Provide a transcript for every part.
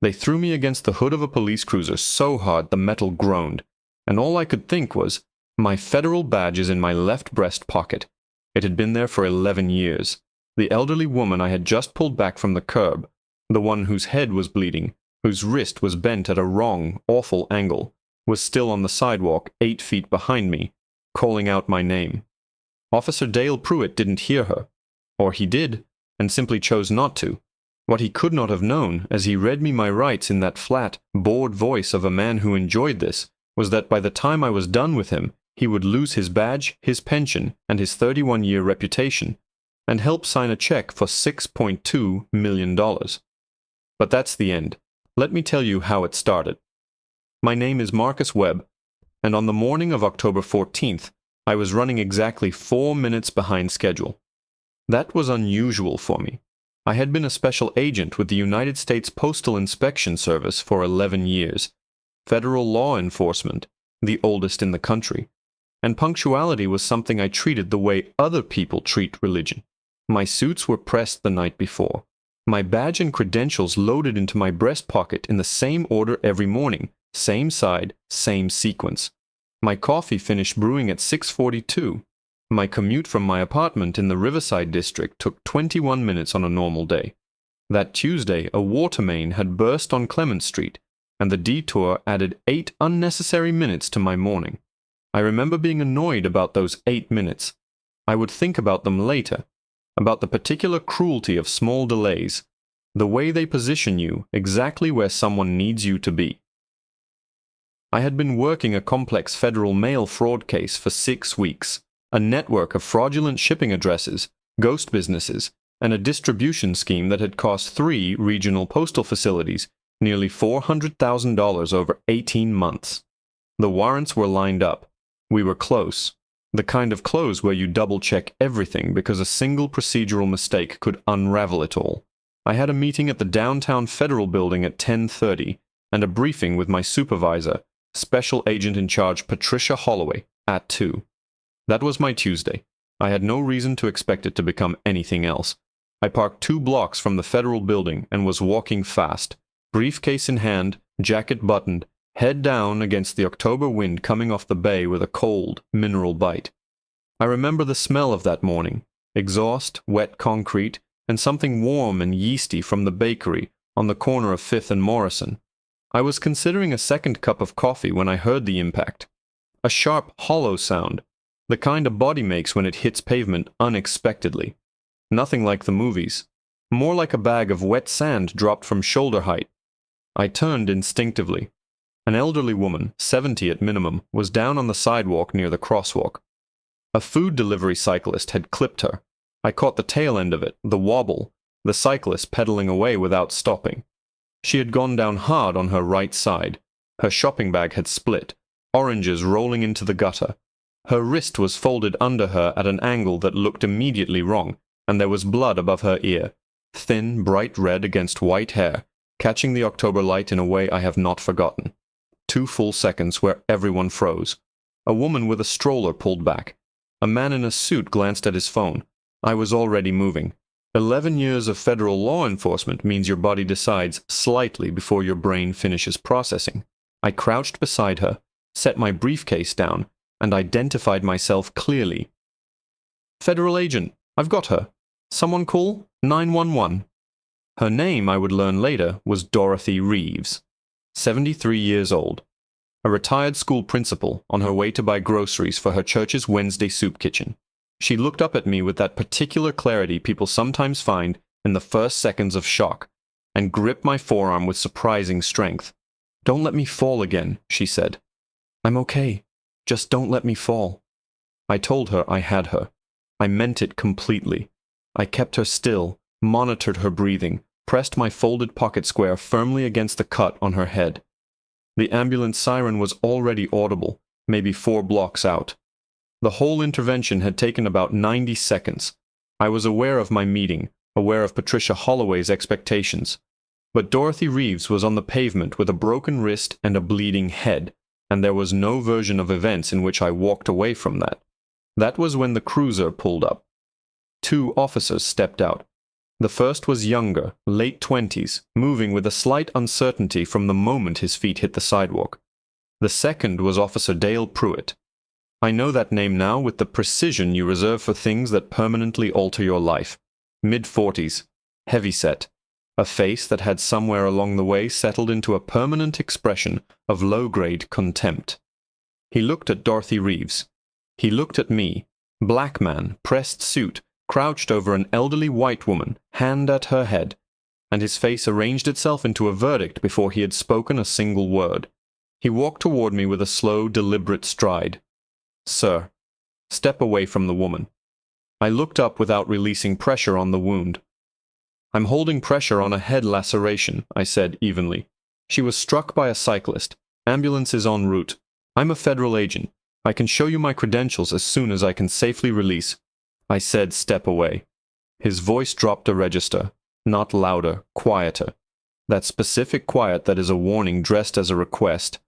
They threw me against the hood of a police cruiser so hard the metal groaned, and all I could think was, my federal badge is in my left breast pocket. It had been there for 11 years. The elderly woman I had just pulled back from the curb, the one whose head was bleeding, whose wrist was bent at a wrong, awful angle, was still on the sidewalk 8 feet behind me, calling out my name. Officer Dale Pruitt didn't hear her. Or he did, and simply chose not to. What he could not have known, as he read me my rights in that flat, bored voice of a man who enjoyed this, was that by the time I was done with him, he would lose his badge, his pension, and his 31-year reputation, and help sign a check for $6.2 million. But that's the end. Let me tell you how it started. My name is Marcus Webb, and on the morning of October 14th, I was running exactly 4 minutes behind schedule. That was unusual for me. I had been a special agent with the United States Postal Inspection Service for 11 years, federal law enforcement, the oldest in the country, and punctuality was something I treated the way other people treat religion. My suits were pressed the night before. My badge and credentials loaded into my breast pocket in the same order every morning, same side, same sequence. My coffee finished brewing at 6:42. My commute from my apartment in the Riverside district took 21 minutes on a normal day. That Tuesday, a water main had burst on Clement Street, and the detour added 8 unnecessary minutes to my morning. I remember being annoyed about those 8 minutes. I would think about them later, about the particular cruelty of small delays, the way they position you exactly where someone needs you to be. I had been working a complex federal mail fraud case for 6 weeks. A network of fraudulent shipping addresses, ghost businesses, and a distribution scheme that had cost 3 regional postal facilities nearly $400,000 over 18 months. The warrants were lined up. We were close. The kind of close where you double-check everything because a single procedural mistake could unravel it all. I had a meeting at the downtown Federal Building at 10:30 and a briefing with my supervisor, Special Agent in Charge Patricia Holloway, at 2. That was my Tuesday. I had no reason to expect it to become anything else. I parked 2 blocks from the Federal Building and was walking fast, briefcase in hand, jacket buttoned, head down against the October wind coming off the bay with a cold, mineral bite. I remember the smell of that morning, exhaust, wet concrete, and something warm and yeasty from the bakery on the corner of 5th and Morrison. I was considering a second cup of coffee when I heard the impact. A sharp, hollow sound, the kind a body makes when it hits pavement unexpectedly. Nothing like the movies. More like a bag of wet sand dropped from shoulder height. I turned instinctively. An elderly woman, 70 at minimum, was down on the sidewalk near the crosswalk. A food delivery cyclist had clipped her. I caught the tail end of it, the wobble, the cyclist pedaling away without stopping. She had gone down hard on her right side. Her shopping bag had split, oranges rolling into the gutter. Her wrist was folded under her at an angle that looked immediately wrong, and there was blood above her ear, thin, bright red against white hair, catching the October light in a way I have not forgotten. 2 full seconds where everyone froze. A woman with a stroller pulled back. A man in a suit glanced at his phone. I was already moving. 11 years of federal law enforcement means your body decides slightly before your brain finishes processing. I crouched beside her, set my briefcase down, and identified myself clearly. "Federal agent, I've got her. Someone call 911. Her name, I would learn later, was Dorothy Reeves, 73 years old, a retired school principal on her way to buy groceries for her church's Wednesday soup kitchen. She looked up at me with that particular clarity people sometimes find in the first seconds of shock, and gripped my forearm with surprising strength. "Don't let me fall again," she said. "I'm okay. Just don't let me fall." I told her I had her. I meant it completely. I kept her still, monitored her breathing, pressed my folded pocket square firmly against the cut on her head. The ambulance siren was already audible, maybe 4 blocks out. The whole intervention had taken about 90 seconds. I was aware of my meeting, aware of Patricia Holloway's expectations. But Dorothy Reeves was on the pavement with a broken wrist and a bleeding head, and there was no version of events in which I walked away from that. That was when the cruiser pulled up. 2 officers stepped out. The first was younger, late 20s, moving with a slight uncertainty from the moment his feet hit the sidewalk. The second was Officer Dale Pruitt. I know that name now with the precision you reserve for things that permanently alter your life. Mid-40s, heavy-set, a face that had somewhere along the way settled into a permanent expression of low-grade contempt. He looked at Dorothy Reeves. He looked at me, black man, pressed suit, crouched over an elderly white woman, hand at her head, and his face arranged itself into a verdict before he had spoken a single word. He walked toward me with a slow, deliberate stride. "Sir, step away from the woman." I looked up without releasing pressure on the wound. "I'm holding pressure on a head laceration," I said evenly. "She was struck by a cyclist. Ambulance is en route. I'm a federal agent. I can show you my credentials as soon as I can safely release." I said, "Step away." His voice dropped a register, not louder, quieter. That specific quiet that is a warning dressed as a request.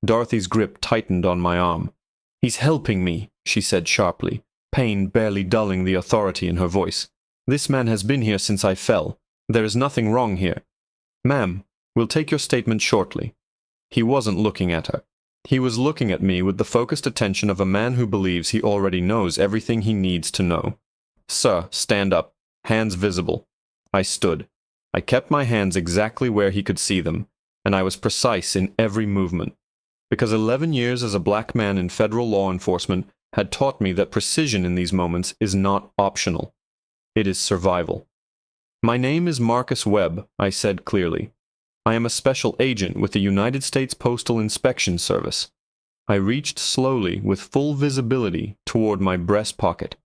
Dorothy's grip tightened on my arm. "He's helping me," she said sharply, pain barely dulling the authority in her voice. "This man has been here since I fell. There is nothing wrong here. Ma'am, we'll take your statement shortly." He wasn't looking at her. He was looking at me with the focused attention of a man who believes he already knows everything he needs to know. "Sir, stand up. Hands visible." I stood. I kept my hands exactly where he could see them, and I was precise in every movement. Because 11 years as a black man in federal law enforcement had taught me that precision in these moments is not optional. It is survival. "My name is Marcus Webb," I said clearly. "I am a special agent with the United States Postal Inspection Service." I reached slowly, with full visibility, toward my breast pocket.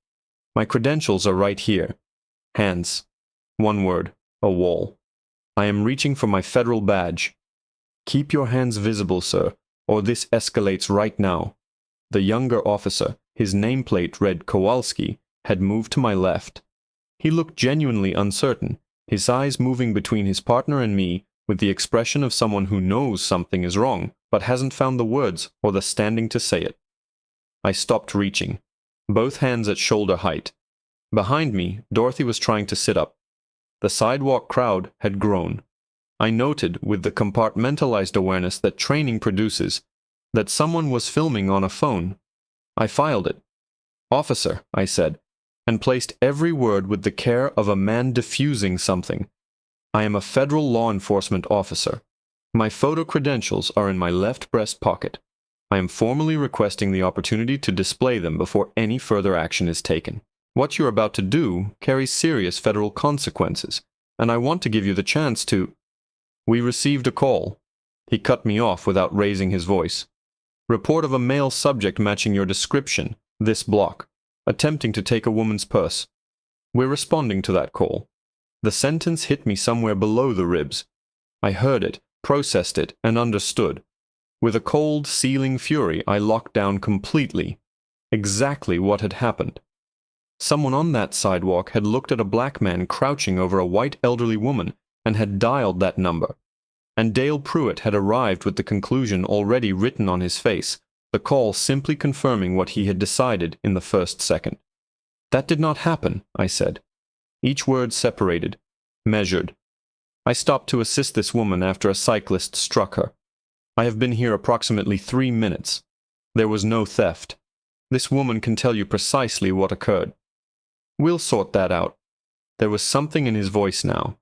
"My credentials are right here. Hands. One word. A wall. I am reaching for my federal badge. Keep your hands visible, sir, or this escalates right now." The younger officer, his nameplate read Kowalski, had moved to my left. He looked genuinely uncertain, his eyes moving between his partner and me with the expression of someone who knows something is wrong, but hasn't found the words or the standing to say it. I stopped reaching, both hands at shoulder height. Behind me, Dorothy was trying to sit up. The sidewalk crowd had grown. I noted, with the compartmentalized awareness that training produces, that someone was filming on a phone. I filed it. "Officer," I said, and placed every word with the care of a man diffusing something. "I am a federal law enforcement officer. My photo credentials are in my left breast pocket. I am formally requesting the opportunity to display them before any further action is taken. What you're about to do carries serious federal consequences, and I want to give you the chance to—" "We received a call." He cut me off without raising his voice. "Report of a male subject matching your description, this block, attempting to take a woman's purse. We're responding to that call." The sentence hit me somewhere below the ribs. I heard it, processed it, and understood. With a cold, sealing fury, I locked down completely. Exactly what had happened. Someone on that sidewalk had looked at a black man crouching over a white elderly woman and had dialed that number. And Dale Pruitt had arrived with the conclusion already written on his face, the call simply confirming what he had decided in the first second. "That did not happen," I said. Each word separated, measured. "I stopped to assist this woman after a cyclist struck her. I have been here approximately 3 minutes. There was no theft. This woman can tell you precisely what occurred. We'll sort that out." There was something in his voice now,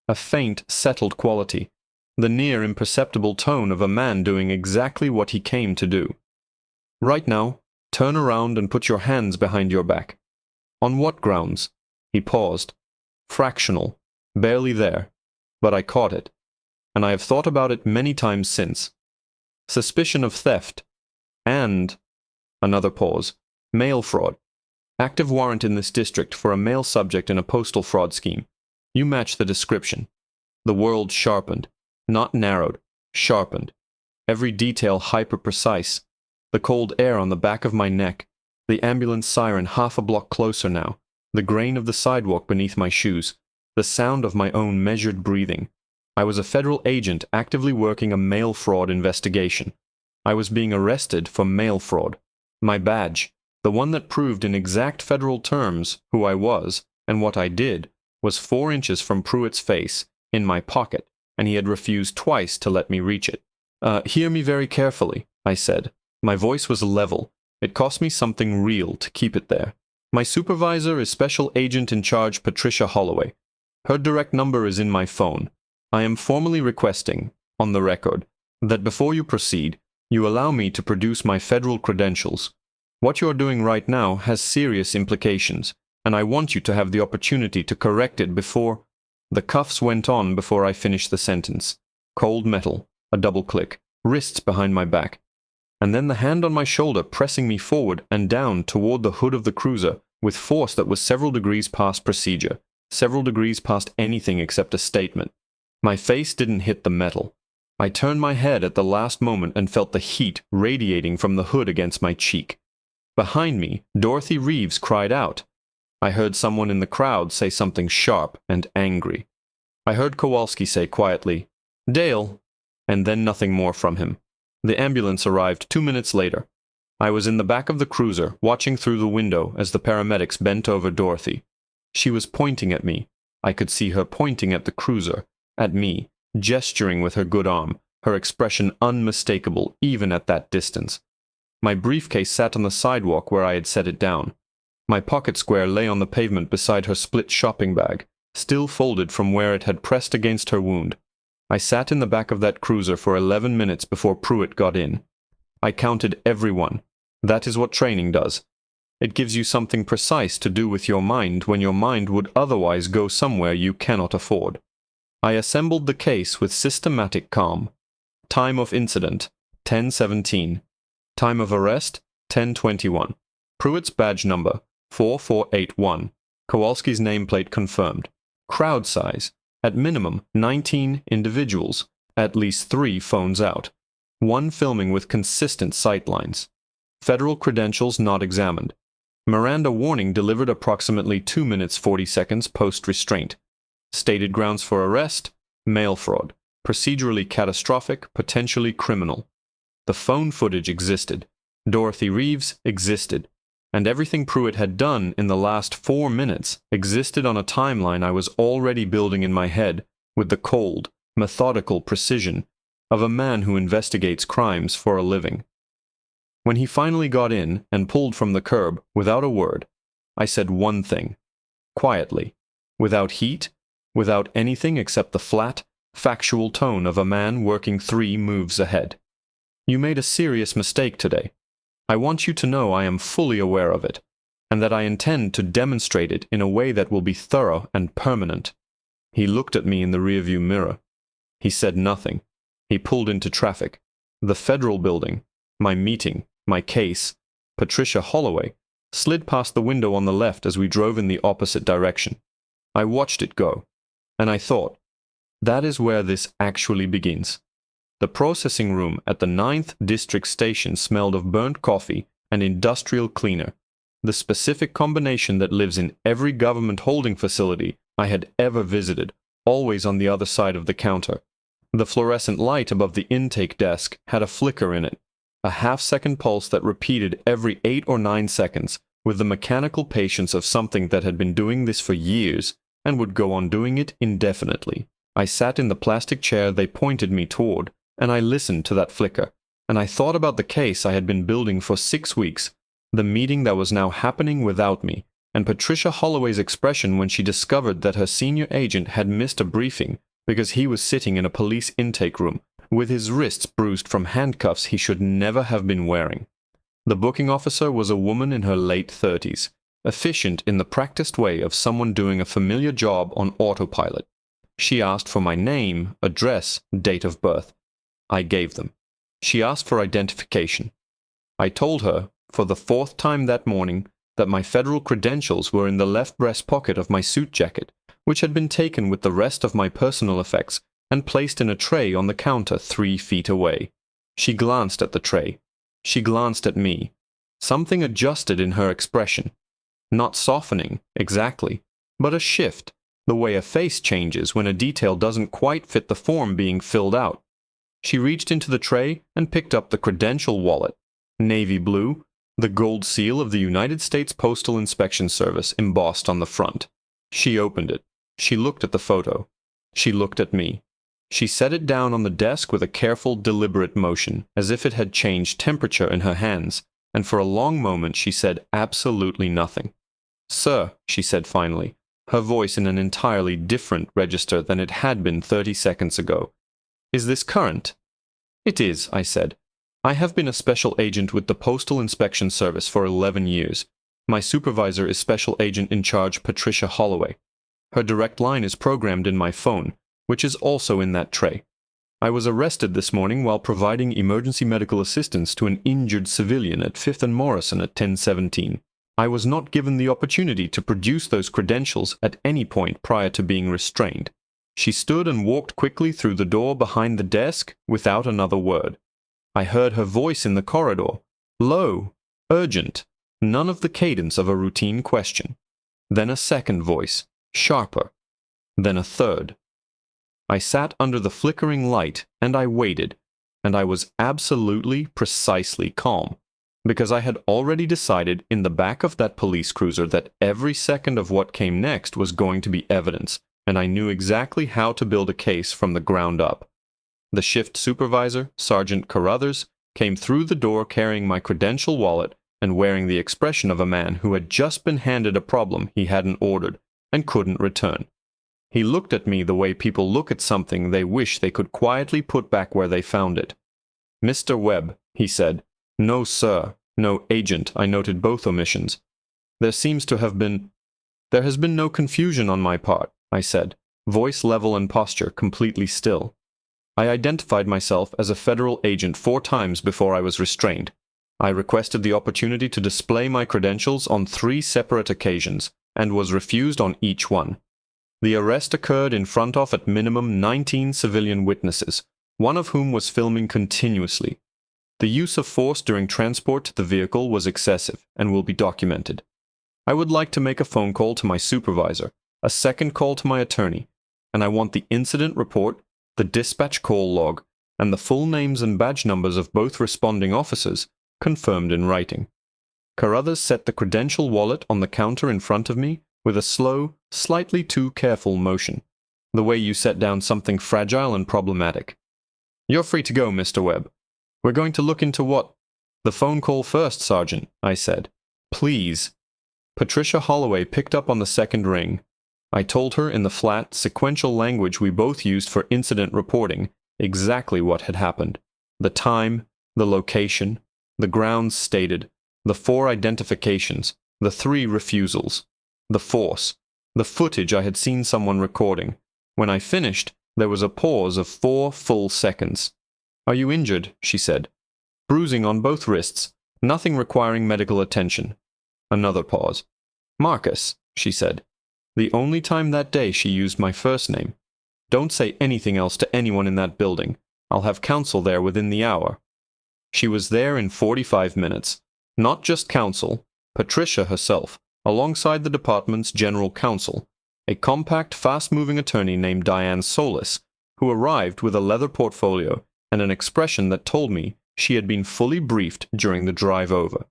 a faint, settled quality, the near imperceptible tone of a man doing exactly what he came to do. "Right now, turn around and put your hands behind your back." "On what grounds?" He paused. "Fractional, barely there, but I caught it, and I have thought about it many times since. Suspicion of theft, and—" Another pause. "Mail fraud. Active warrant in this district for a male subject in a postal fraud scheme. You match the description." The world sharpened, not narrowed, sharpened. Every detail hyper-precise. The cold air on the back of my neck, the ambulance siren half a block closer now, the grain of the sidewalk beneath my shoes, the sound of my own measured breathing. I was a federal agent actively working a mail fraud investigation. I was being arrested for mail fraud. My badge, the one that proved in exact federal terms who I was and what I did, was 4 inches from Pruitt's face, in my pocket, and he had refused twice to let me reach it. Hear me very carefully," I said. My voice was level. It cost me something real to keep it there. "My supervisor is Special Agent in Charge Patricia Holloway. Her direct number is in my phone. I am formally requesting, on the record, that before you proceed, you allow me to produce my federal credentials. What you are doing right now has serious implications, and I want you to have the opportunity to correct it before—" The cuffs went on before I finished the sentence. Cold metal, a double click, wrists behind my back, and then the hand on my shoulder pressing me forward and down toward the hood of the cruiser with force that was several degrees past procedure, several degrees past anything except a statement. My face didn't hit the metal. I turned my head at the last moment and felt the heat radiating from the hood against my cheek. Behind me, Dorothy Reeves cried out. I heard someone in the crowd say something sharp and angry. I heard Kowalski say quietly, "Dale," and then nothing more from him. The ambulance arrived 2 minutes later. I was in the back of the cruiser, watching through the window as the paramedics bent over Dorothy. She was pointing at me. I could see her pointing at the cruiser, at me, gesturing with her good arm, her expression unmistakable even at that distance. My briefcase sat on the sidewalk where I had set it down. My pocket square lay on the pavement beside her split shopping bag, still folded from where it had pressed against her wound. I sat in the back of that cruiser for 11 minutes before Pruitt got in. I counted everyone. That is what training does. It gives you something precise to do with your mind when your mind would otherwise go somewhere you cannot afford. I assembled the case with systematic calm. Time of incident, 10:17. Time of arrest, 10:21. Pruitt's badge number, 4481. Kowalski's nameplate confirmed. Crowd size, at minimum 19 individuals, at least 3 phones out. 1 filming with consistent sightlines. Federal credentials not examined. Miranda warning delivered approximately 2 minutes 40 seconds post-restraint. Stated grounds for arrest, mail fraud, procedurally catastrophic, potentially criminal. The phone footage existed. Dorothy Reeves existed. And everything Pruitt had done in the last 4 minutes existed on a timeline I was already building in my head with the cold, methodical precision of a man who investigates crimes for a living. When he finally got in and pulled from the curb without a word, I said one thing, quietly, without heat, without anything except the flat, factual tone of a man working 3 moves ahead. "You made a serious mistake today. I want you to know I am fully aware of it, and that I intend to demonstrate it in a way that will be thorough and permanent." He looked at me in the rearview mirror. He said nothing. He pulled into traffic. The federal building, my meeting, my case, Patricia Holloway, slid past the window on the left as we drove in the opposite direction. I watched it go, and I thought, that is where this actually begins. The processing room at the 9th District Station smelled of burnt coffee and industrial cleaner, the specific combination that lives in every government holding facility I had ever visited, always on the other side of the counter. The fluorescent light above the intake desk had a flicker in it, a half-second pulse that repeated every 8 or 9 seconds, with the mechanical patience of something that had been doing this for years and would go on doing it indefinitely. I sat in the plastic chair they pointed me toward, and I listened to that flicker, and I thought about the case I had been building for 6 weeks, the meeting that was now happening without me, and Patricia Holloway's expression when she discovered that her senior agent had missed a briefing because he was sitting in a police intake room, with his wrists bruised from handcuffs he should never have been wearing. The booking officer was a woman in her late 30s, efficient in the practiced way of someone doing a familiar job on autopilot. She asked for my name, address, date of birth. I gave them. She asked for identification. I told her, for the 4th time that morning, that my federal credentials were in the left breast pocket of my suit jacket, which had been taken with the rest of my personal effects and placed in a tray on the counter 3 feet away. She glanced at the tray. She glanced at me. Something adjusted in her expression. Not softening, exactly, but a shift, the way a face changes when a detail doesn't quite fit the form being filled out. She reached into the tray and picked up the credential wallet, navy blue, the gold seal of the United States Postal Inspection Service embossed on the front. She opened it. She looked at the photo. She looked at me. She set it down on the desk with a careful, deliberate motion, as if it had changed temperature in her hands, and for a long moment she said absolutely nothing. "Sir," she said finally, her voice in an entirely different register than it had been 30 seconds ago. "Is this current?" "It is," I said. "I have been a special agent with the Postal Inspection Service for 11 years. My supervisor is Special Agent in Charge Patricia Holloway. Her direct line is programmed in my phone, which is also in that tray. I was arrested this morning while providing emergency medical assistance to an injured civilian at 5th and Morrison at 10:17. I was not given the opportunity to produce those credentials at any point prior to being restrained." She stood and walked quickly through the door behind the desk without another word. I heard her voice in the corridor, low, urgent, none of the cadence of a routine question. Then a second voice, sharper. Then a third. I sat under the flickering light, and I waited, and I was absolutely, precisely calm, because I had already decided in the back of that police cruiser that every second of what came next was going to be evidence, and I knew exactly how to build a case from the ground up. The shift supervisor, Sergeant Carruthers, came through the door carrying my credential wallet and wearing the expression of a man who had just been handed a problem he hadn't ordered and couldn't return. He looked at me the way people look at something they wish they could quietly put back where they found it. "Mr. Webb," he said. "No, sir. No, agent," I noted both omissions. There has been no confusion on my part," I said, voice level and posture completely still. "I identified myself as a federal agent 4 times before I was restrained. I requested the opportunity to display my credentials on 3 separate occasions, and was refused on each one. The arrest occurred in front of at minimum 19 civilian witnesses, one of whom was filming continuously. The use of force during transport to the vehicle was excessive and will be documented. I would like to make a phone call to my supervisor, a second call to my attorney, and I want the incident report, the dispatch call log, and the full names and badge numbers of both responding officers confirmed in writing." Carruthers set the credential wallet on the counter in front of me with a slow, slightly too careful motion, the way you set down something fragile and problematic. "You're free to go, Mr. Webb. We're going to look into what—" "The phone call first, Sergeant," I said. "Please." Patricia Holloway picked up on the second ring. I told her in the flat, sequential language we both used for incident reporting exactly what had happened. The time, the location, the grounds stated, the 4 identifications, the 3 refusals, the force, the footage I had seen someone recording. When I finished, there was a pause of 4 full seconds. "Are you injured?" she said. "Bruising on both wrists, nothing requiring medical attention." Another pause. "Marcus," she said. The only time that day she used my first name. "Don't say anything else to anyone in that building. I'll have counsel there within the hour." She was there in 45 minutes. Not just counsel, Patricia herself, alongside the department's general counsel, a compact, fast-moving attorney named Diane Solis, who arrived with a leather portfolio and an expression that told me she had been fully briefed during the drive over.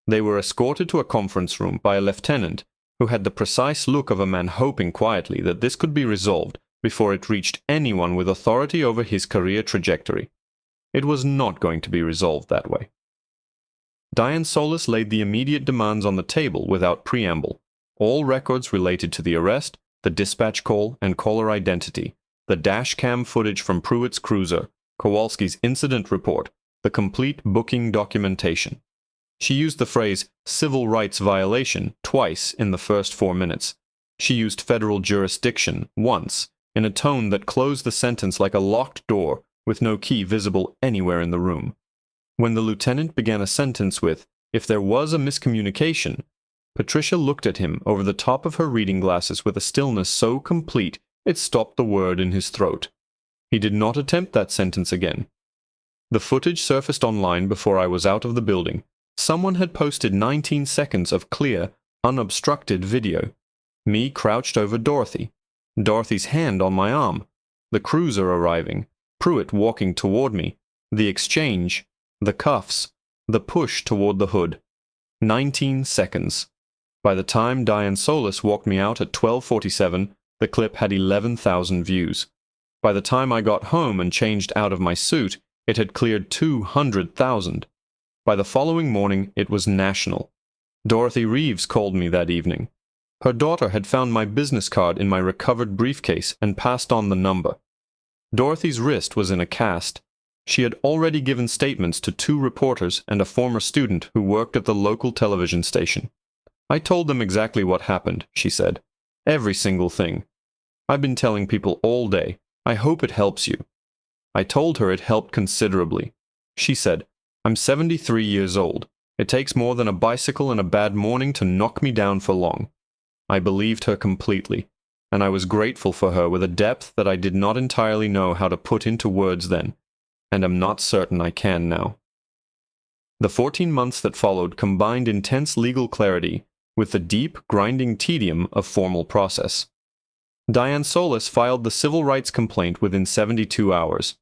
They were escorted to a conference room by a lieutenant who had the precise look of a man hoping quietly that this could be resolved before it reached anyone with authority over his career trajectory. It was not going to be resolved that way. Diane Solis laid the immediate demands on the table without preamble. All records related to the arrest, the dispatch call and caller identity, the dash cam footage from Pruitt's cruiser, Kowalski's incident report, the complete booking documentation. She used the phrase civil rights violation twice in the first 4 minutes. She used federal jurisdiction once, in a tone that closed the sentence like a locked door with no key visible anywhere in the room. When the lieutenant began a sentence with, "If there was a miscommunication," Patricia looked at him over the top of her reading glasses with a stillness so complete it stopped the word in his throat. He did not attempt that sentence again. The footage surfaced online before I was out of the building. Someone had posted 19 seconds of clear, unobstructed video. Me crouched over Dorothy. Dorothy's hand on my arm. The cruiser arriving. Pruitt walking toward me. The exchange. The cuffs. The push toward the hood. 19 seconds. By the time Diane Solis walked me out at 12:47, The clip had 11,000 views. By the time I got home and changed out of my suit, it had cleared 200,000. By the following morning, it was national. Dorothy Reeves called me that evening. Her daughter had found my business card in my recovered briefcase and passed on the number. Dorothy's wrist was in a cast. She had already given statements to 2 reporters and a former student who worked at the local television station. I told them exactly what happened, she said. Every single thing. I've been telling people all day. I hope it helps you. I told her it helped considerably. She said, I'm 73 years old. It takes more than a bicycle and a bad morning to knock me down for long. I believed her completely, and I was grateful for her with a depth that I did not entirely know how to put into words then, and am not certain I can now. The 14 months that followed combined intense legal clarity with the deep, grinding tedium of formal process. Diane Solis filed the civil rights complaint within 72 hours.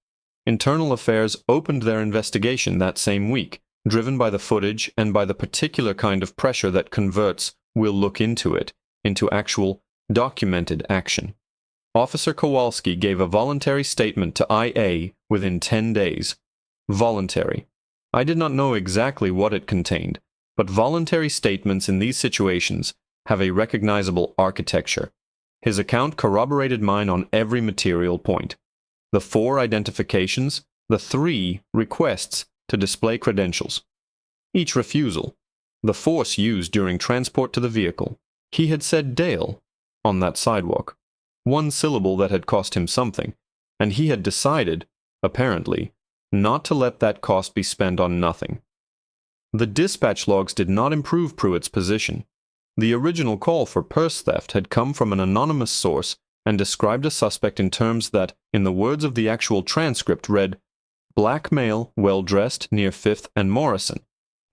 Internal Affairs opened their investigation that same week, driven by the footage and by the particular kind of pressure that converts "we'll look into it" into actual, documented action. Officer Kowalski gave a voluntary statement to IA within 10 days. Voluntary. I did not know exactly what it contained, but voluntary statements in these situations have a recognizable architecture. His account corroborated mine on every material point. The 4 identifications, the 3 requests to display credentials. Each refusal. The force used during transport to the vehicle. He had said Dale on that sidewalk. 1 syllable that had cost him something, and he had decided, apparently, not to let that cost be spent on nothing. The dispatch logs did not improve Pruitt's position. The original call for purse theft had come from an anonymous source and described a suspect in terms that, in the words of the actual transcript, read, "Black male, well-dressed, near 5th and Morrison."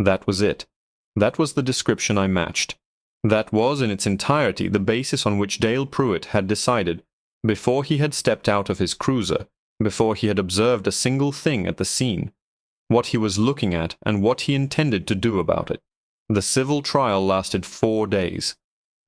That was it. That was the description I matched. That was in its entirety the basis on which Dale Pruitt had decided, before he had stepped out of his cruiser, before he had observed a single thing at the scene, what he was looking at and what he intended to do about it. The civil trial lasted 4 days.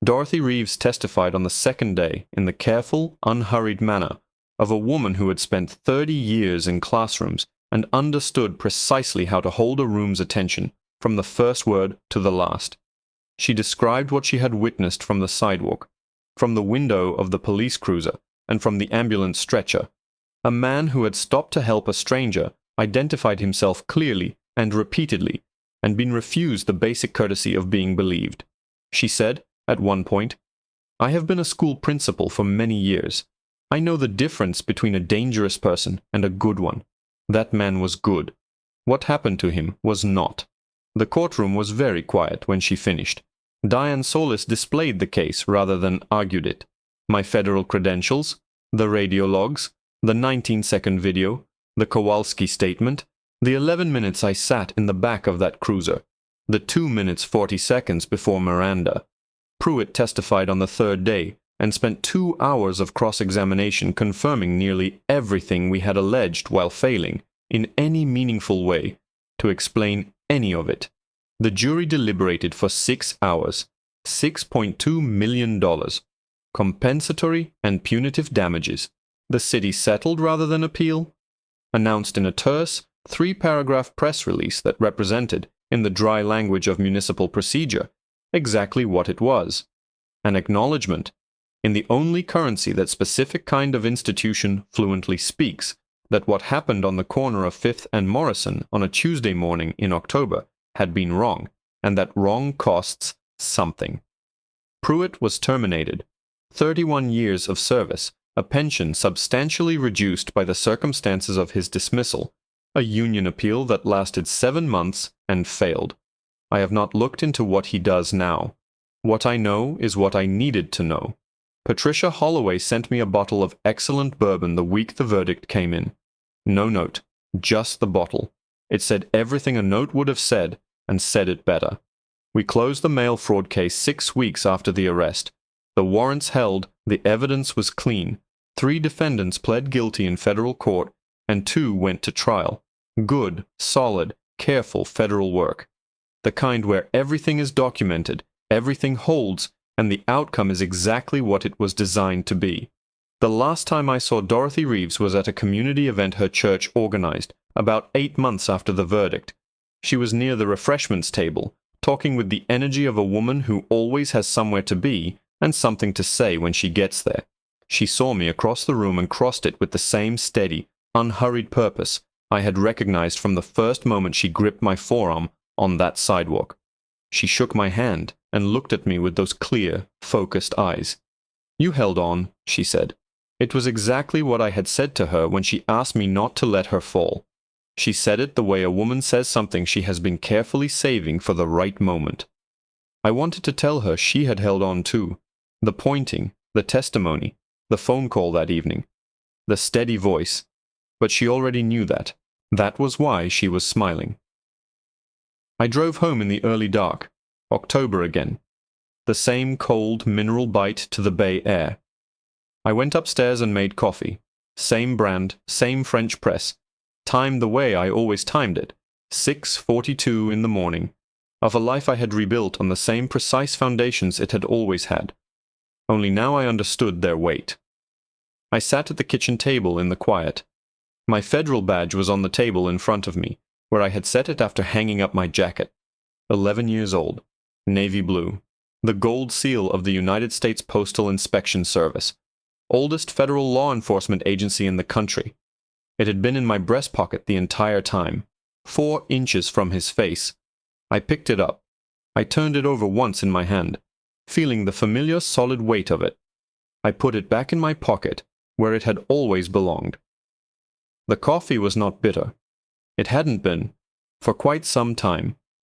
Dorothy Reeves testified on the 2nd day in the careful, unhurried manner of a woman who had spent 30 years in classrooms and understood precisely how to hold a room's attention from the first word to the last. She described what she had witnessed from the sidewalk, from the window of the police cruiser, and from the ambulance stretcher. A man who had stopped to help a stranger identified himself clearly and repeatedly, and been refused the basic courtesy of being believed. She said, at one point, "I have been a school principal for many years. I know the difference between a dangerous person and a good one. That man was good. What happened to him was not." The courtroom was very quiet when she finished. Diane Solis displayed the case rather than argued it. My federal credentials, the radio logs, the 19-second video, the Kowalski statement, the 11 minutes I sat in the back of that cruiser, the 2 minutes 40 seconds before Miranda. Pruitt testified on the 3rd day and spent 2 hours of cross-examination confirming nearly everything we had alleged while failing, in any meaningful way, to explain any of it. The jury deliberated for 6 hours, $6.2 million. Compensatory and punitive damages. The city settled rather than appeal. Announced in a terse, 3-paragraph press release that represented, in the dry language of municipal procedure, exactly what it was. An acknowledgement, in the only currency that specific kind of institution fluently speaks, that what happened on the corner of 5th and Morrison on a Tuesday morning in October had been wrong, and that wrong costs something. Pruitt was terminated. 31 years of service, a pension substantially reduced by the circumstances of his dismissal, a union appeal that lasted 7 months and failed. I have not looked into what he does now. What I know is what I needed to know. Patricia Holloway sent me a bottle of excellent bourbon the week the verdict came in. No note, just the bottle. It said everything a note would have said, and said it better. We closed the mail fraud case 6 weeks after the arrest. The warrants held, the evidence was clean. 3 defendants pled guilty in federal court, and 2 went to trial. Good, solid, careful federal work. The kind where everything is documented, everything holds, and the outcome is exactly what it was designed to be. The last time I saw Dorothy Reeves was at a community event her church organized, about 8 months after the verdict. She was near the refreshments table, talking with the energy of a woman who always has somewhere to be and something to say when she gets there. She saw me across the room and crossed it with the same steady, unhurried purpose I had recognized from the first moment she gripped my forearm on that sidewalk. She shook my hand and looked at me with those clear, focused eyes. "You held on," she said. It was exactly what I had said to her when she asked me not to let her fall. She said it the way a woman says something she has been carefully saving for the right moment. I wanted to tell her she had held on too. The pointing, the testimony, the phone call that evening, the steady voice. But she already knew that. That was why she was smiling. I drove home in the early dark. October again. The same cold, mineral bite to the Bay air. I went upstairs and made coffee. Same brand, same French press. Timed the way I always timed it. 6:42 in the morning. Of a life I had rebuilt on the same precise foundations it had always had. Only now I understood their weight. I sat at the kitchen table in the quiet. My federal badge was on the table in front of me, where I had set it after hanging up my jacket. 11 years old. Navy blue. The gold seal of the United States Postal Inspection Service. Oldest federal law enforcement agency in the country. It had been in my breast pocket the entire time, 4 inches from his face. I picked it up. I turned it over once in my hand, feeling the familiar solid weight of it. I put it back in my pocket, where it had always belonged. The coffee was not bitter. It hadn't been, for quite some time.